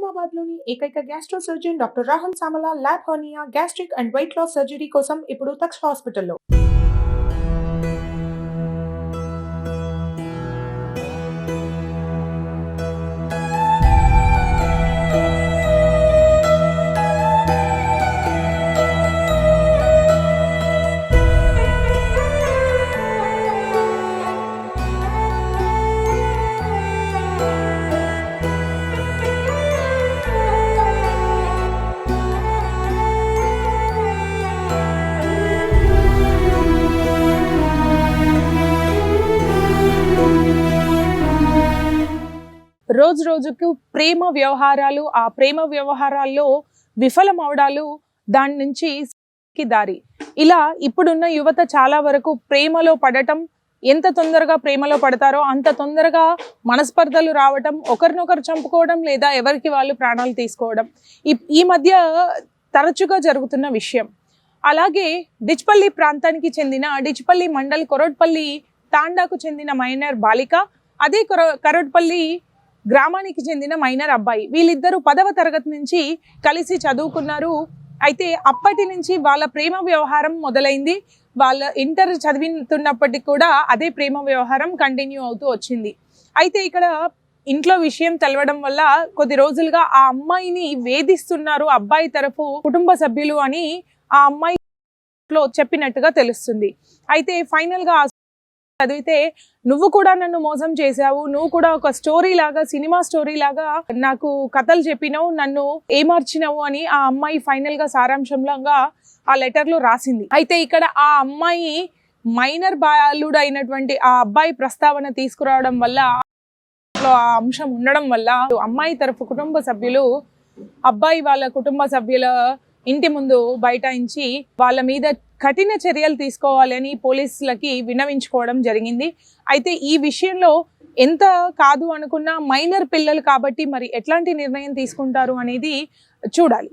నిజామాబాద్లోని ఏకైక gastro surgeon doctor Rahul Samala lap hernia gastric and weight loss surgery కోసం ఇప్పుడు తక్ష హాస్పిటల్లో. రోజు రోజుకు ప్రేమ వ్యవహారాలు, ఆ ప్రేమ వ్యవహారాల్లో విఫలం అవడాలు, దాని నుంచి దారి. ఇలా ఇప్పుడున్న యువత చాలా వరకు ప్రేమలో పడటం, ఎంత తొందరగా ప్రేమలో పడతారో అంత తొందరగా మనస్పర్ధలు రావటం, ఒకరినొకరు చంపుకోవడం లేదా ఎవరికి వాళ్ళు ప్రాణాలు తీసుకోవడం ఈ మధ్య తరచుగా జరుగుతున్న విషయం. అలాగే డిచ్పల్లి ప్రాంతానికి చెందిన డిచ్పల్లి మండల్ కొరట్పల్లి తాండాకు చెందిన మైనర్ బాలిక, అదే కొరట్పల్లి గ్రామానికి చెందిన మైనర్ అబ్బాయి, వీళ్ళిద్దరూ 10వ తరగతి నుంచి కలిసి చదువుకున్నారు. అయితే అప్పటి నుంచి వాళ్ళ ప్రేమ వ్యవహారం మొదలైంది. వాళ్ళ ఇంటర్ చదివితున్నప్పటికీ కూడా అదే ప్రేమ వ్యవహారం కంటిన్యూ అవుతూ వచ్చింది. అయితే ఇక్కడ ఇంట్లో విషయం తెలవడం వల్ల కొద్ది రోజులుగా ఆ అమ్మాయిని వేధిస్తున్నారు అబ్బాయి తరఫు కుటుంబ సభ్యులు అని ఆ అమ్మాయిలో చెప్పినట్టుగా తెలుస్తుంది. అయితే ఫైనల్గా చదివితే, నువ్వు కూడా నన్ను మోసం చేశావు, నువ్వు కూడా ఒక స్టోరీ లాగా, సినిమా స్టోరీ లాగా నాకు కథలు చెప్పినావు, నన్ను ఏమార్చినావు అని ఆ అమ్మాయి ఫైనల్ గా సారాంశంగా ఆ లెటర్ లో రాసింది. అయితే ఇక్కడ ఆ అమ్మాయి మైనర్ బాలుడు అయినటువంటి ఆ అబ్బాయి ప్రస్తావన తీసుకురావడం వల్ల, ఆ అంశం ఉండడం వల్ల అమ్మాయి తరఫు కుటుంబ సభ్యులు అబ్బాయి వాళ్ళ కుటుంబ సభ్యుల ఇంటి ముందు బైఠాయించి వాళ్ళ మీద కఠిన చర్యలు తీసుకోవాలని పోలీసులకి విన్నవించుకోవడం జరిగింది. అయితే ఈ విషయంలో ఎంత కాదు అనుకున్నా మైనర్ పిల్లలు కాబట్టి మరి ఎట్లాంటి నిర్ణయం తీసుకుంటారు అనేది చూడాలి.